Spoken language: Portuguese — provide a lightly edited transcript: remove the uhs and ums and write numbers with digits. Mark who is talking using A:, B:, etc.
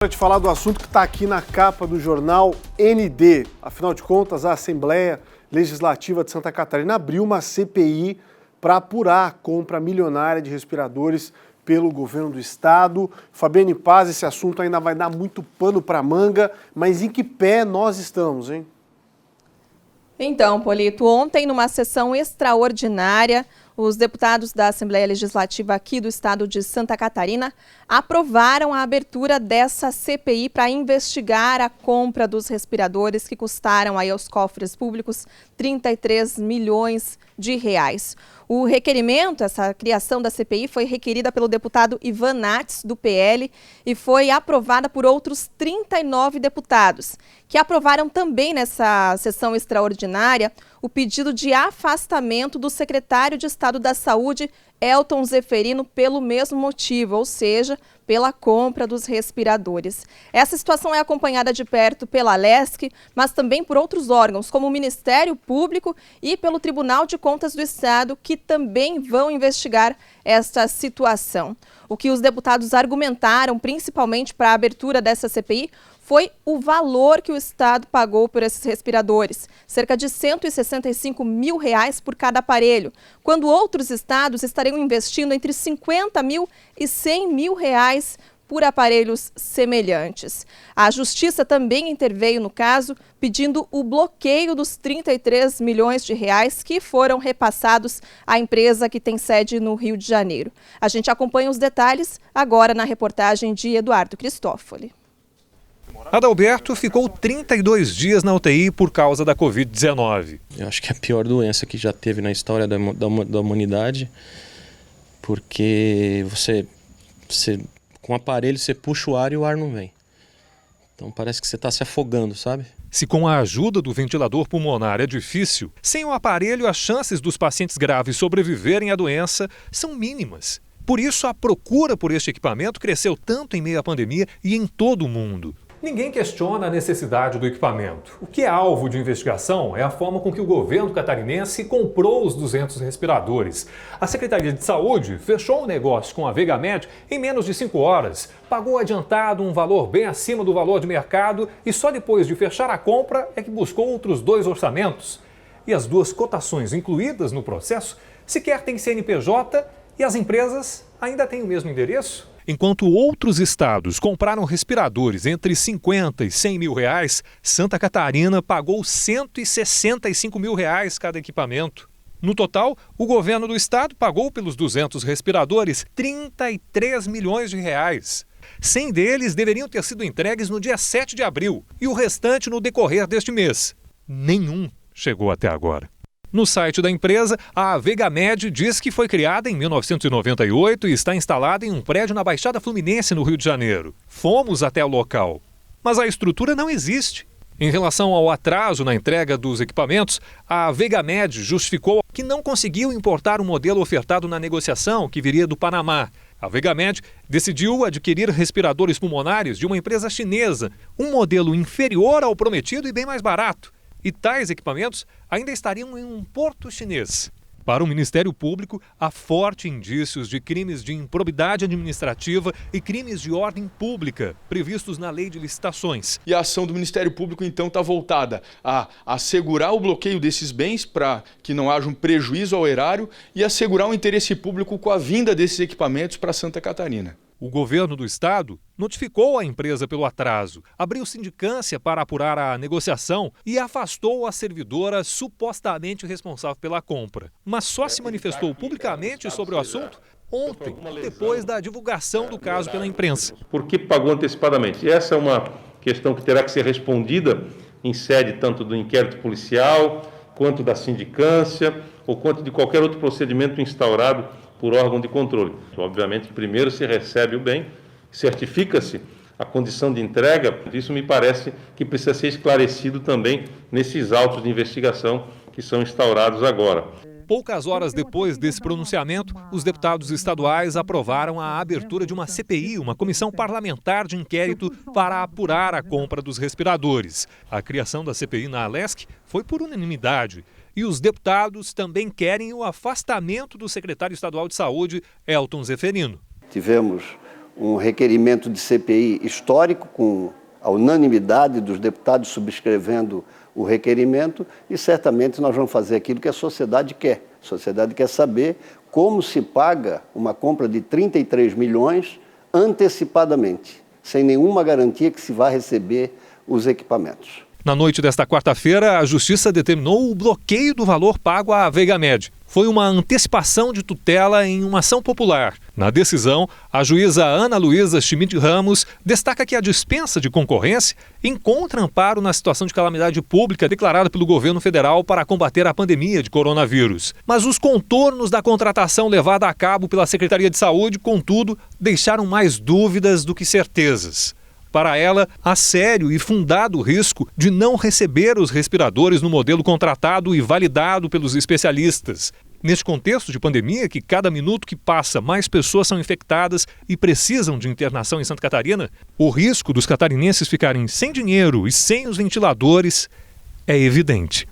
A: Para te falar do assunto que está aqui na capa do jornal ND. Afinal de contas, a Assembleia Legislativa de Santa Catarina abriu uma CPI para apurar a compra milionária de respiradores pelo governo do estado. Fabiane Paz, esse assunto ainda vai dar muito pano para manga, mas em que pé nós estamos, hein?
B: Então, Polito, ontem numa sessão extraordinária, os deputados da Assembleia Legislativa aqui do estado de Santa Catarina aprovaram a abertura dessa CPI para investigar a compra dos respiradores que custaram aí aos cofres públicos 33 milhões de reais. O requerimento, essa criação da CPI, foi requerida pelo deputado Ivan Nats, do PL, e foi aprovada por outros 39 deputados, que aprovaram também nessa sessão extraordinária o pedido de afastamento do secretário de Estado da Saúde, Elton Zeferino, pelo mesmo motivo, ou seja, pela compra dos respiradores. Essa situação é acompanhada de perto pela Alesc, mas também por outros órgãos, como o Ministério Público e pelo Tribunal de Contas do Estado, que também vão investigar esta situação. O que os deputados argumentaram, principalmente para a abertura dessa CPI, foi o valor que o Estado pagou por esses respiradores, cerca de R$ 165 mil por cada aparelho, quando outros estados estariam investindo entre 50 mil e 100 mil reais por aparelhos semelhantes. A Justiça também interveio no caso, pedindo o bloqueio dos 33 milhões de reais que foram repassados à empresa que tem sede no Rio de Janeiro. A gente acompanha os detalhes agora na reportagem de Eduardo Cristófoli.
C: Adalberto ficou 32 dias na UTI por causa da Covid-19.
D: Eu acho que é a pior doença que já teve na história da humanidade, porque você com o aparelho você puxa o ar e o ar não vem. Então parece que você está se afogando, sabe?
C: Se com a ajuda do ventilador pulmonar é difícil, sem o aparelho as chances dos pacientes graves sobreviverem à doença são mínimas. Por isso a procura por este equipamento cresceu tanto em meio à pandemia e em todo o mundo. Ninguém questiona a necessidade do equipamento. O que é alvo de investigação é a forma com que o governo catarinense comprou os 200 respiradores. A Secretaria de Saúde fechou o negócio com a Vegamed em menos de 5 horas, pagou adiantado um valor bem acima do valor de mercado e só depois de fechar a compra é que buscou outros 2 orçamentos. E as 2 cotações incluídas no processo sequer têm CNPJ e as empresas ainda têm o mesmo endereço. Enquanto outros estados compraram respiradores entre 50 e 100 mil reais, Santa Catarina pagou 165 mil reais cada equipamento. No total, o governo do estado pagou pelos 200 respiradores 33 milhões de reais. 100 deles deveriam ter sido entregues no dia 7 de abril e o restante no decorrer deste mês. Nenhum chegou até agora. No site da empresa, a Vegamed diz que foi criada em 1998 e está instalada em um prédio na Baixada Fluminense, no Rio de Janeiro. Fomos até o local, mas a estrutura não existe. Em relação ao atraso na entrega dos equipamentos, a Vegamed justificou que não conseguiu importar o modelo ofertado na negociação que viria do Panamá. A Vegamed decidiu adquirir respiradores pulmonares de uma empresa chinesa, um modelo inferior ao prometido e bem mais barato. E tais equipamentos ainda estariam em um porto chinês. Para o Ministério Público, há fortes indícios de crimes de improbidade administrativa e crimes de ordem pública, previstos na Lei de Licitações.
E: E a ação do Ministério Público, então, está voltada a assegurar o bloqueio desses bens para que não haja um prejuízo ao erário e assegurar o interesse público com a vinda desses equipamentos para Santa Catarina.
C: O governo do estado notificou a empresa pelo atraso, abriu sindicância para apurar a negociação e afastou a servidora supostamente responsável pela compra. Mas só se manifestou publicamente sobre o assunto ontem, depois da divulgação do caso pela imprensa.
F: Por que pagou antecipadamente? Essa é uma questão que terá que ser respondida em sede tanto do inquérito policial, quanto da sindicância, ou quanto de qualquer outro procedimento instaurado por órgão de controle. Obviamente, primeiro se recebe o bem, certifica-se a condição de entrega, isso me parece que precisa ser esclarecido também nesses autos de investigação que são instaurados agora.
C: Poucas horas depois desse pronunciamento, os deputados estaduais aprovaram a abertura de uma CPI, uma comissão parlamentar de inquérito para apurar a compra dos respiradores. A criação da CPI na Alesc foi por unanimidade. E os deputados também querem o afastamento do secretário estadual de Saúde, Elton Zeferino.
G: Tivemos um requerimento de CPI histórico, com a unanimidade dos deputados subscrevendo o requerimento, e certamente nós vamos fazer aquilo que a sociedade quer. A sociedade quer saber como se paga uma compra de 33 milhões antecipadamente, sem nenhuma garantia que se vá receber os equipamentos.
C: Na noite desta quarta-feira, a Justiça determinou o bloqueio do valor pago à Veigamed. Foi uma antecipação de tutela em uma ação popular. Na decisão, a juíza Ana Luísa Schmidt Ramos destaca que a dispensa de concorrência encontra amparo na situação de calamidade pública declarada pelo governo federal para combater a pandemia de coronavírus. Mas os contornos da contratação levada a cabo pela Secretaria de Saúde, contudo, deixaram mais dúvidas do que certezas. Para ela, há sério e fundado risco de não receber os respiradores no modelo contratado e validado pelos especialistas. Neste contexto de pandemia, que cada minuto que passa mais pessoas são infectadas e precisam de internação em Santa Catarina, o risco dos catarinenses ficarem sem dinheiro e sem os ventiladores é evidente.